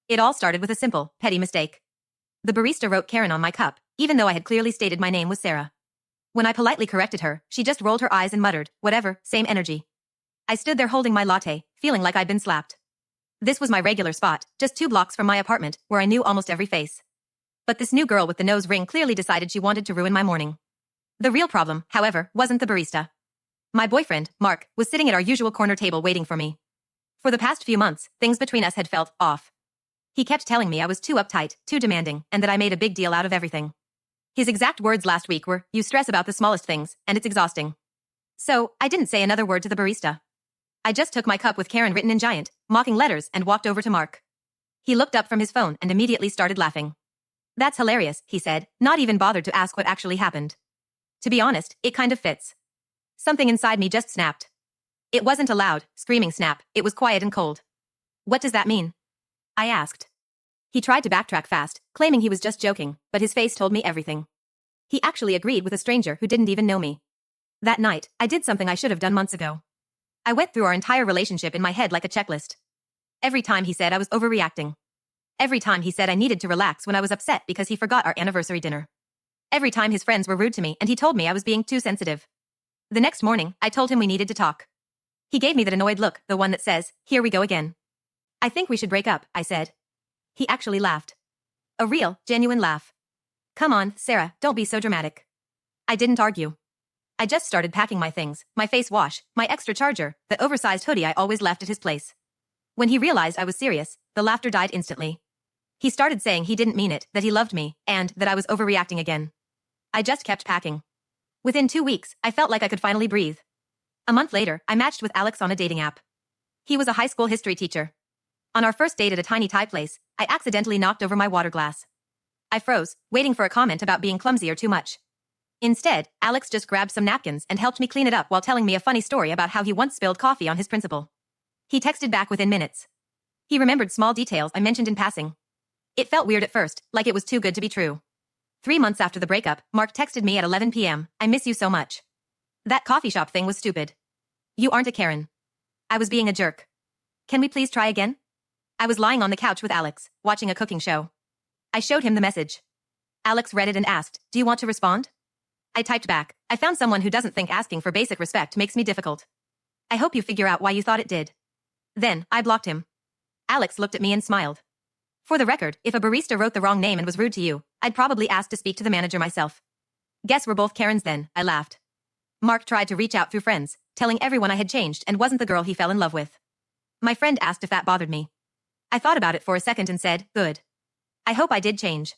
It all started with a simple, petty mistake. The barista wrote Karen on my cup, even though I had clearly stated my name was Sarah. When I politely corrected her, she just rolled her eyes and muttered, whatever, same energy. I stood there holding my latte, feeling like I'd been slapped. This was my regular spot, just 2 blocks from my apartment, where I knew almost every face. But this new girl with the nose ring clearly decided she wanted to ruin my morning. The real problem, however, wasn't the barista. My boyfriend, Mark, was sitting at our usual corner table waiting for me. For the past few months, things between us had felt off. He kept telling me I was too uptight, too demanding, and that I made a big deal out of everything. His exact words last week were, "You stress about the smallest things, and it's exhausting." So, I didn't say another word to the barista. I just took my cup with Karen written in giant, mocking letters and walked over to Mark. He looked up from his phone and immediately started laughing. "That's hilarious," he said, not even bothered to ask what actually happened. To be honest, it kind of fits. Something inside me just snapped. It wasn't a loud, screaming snap, it was quiet and cold. "What does that mean?" I asked. He tried to backtrack fast, claiming he was just joking, but his face told me everything. He actually agreed with a stranger who didn't even know me. That night, I did something I should have done months ago. I went through our entire relationship in my head like a checklist. Every time he said I was overreacting. Every time he said I needed to relax when I was upset because he forgot our anniversary dinner. Every time his friends were rude to me and he told me I was being too sensitive. The next morning, I told him we needed to talk. He gave me that annoyed look, the one that says, "Here we go again." "I think we should break up," I said. He actually laughed. A real, genuine laugh. "Come on, Sarah, don't be so dramatic." I didn't argue. I just started packing my things, my face wash, my extra charger, the oversized hoodie I always left at his place. When he realized I was serious, the laughter died instantly. He started saying he didn't mean it, that he loved me, and that I was overreacting again. I just kept packing. Within 2 weeks, I felt like I could finally breathe. A month later, I matched with Alex on a dating app. He was a high school history teacher. On our first date at a tiny Thai place, I accidentally knocked over my water glass. I froze, waiting for a comment about being clumsy or too much. Instead, Alex just grabbed some napkins and helped me clean it up while telling me a funny story about how he once spilled coffee on his principal. He texted back within minutes. He remembered small details I mentioned in passing. It felt weird at first, like it was too good to be true. 3 months after the breakup, Mark texted me at 11 p.m., "I miss you so much." That coffee shop thing was stupid. You aren't a Karen. I was being a jerk. Can we please try again? I was lying on the couch with Alex, watching a cooking show. I showed him the message. Alex read it and asked, "Do you want to respond?" I typed back, "I found someone who doesn't think asking for basic respect makes me difficult. I hope you figure out why you thought it did." Then, I blocked him. Alex looked at me and smiled. For the record, if a barista wrote the wrong name and was rude to you, I'd probably ask to speak to the manager myself. Guess we're both Karens then, I laughed. Mark tried to reach out through friends, telling everyone I had changed and wasn't the girl he fell in love with. My friend asked if that bothered me. I thought about it for a second and said, "Good. I hope I did change."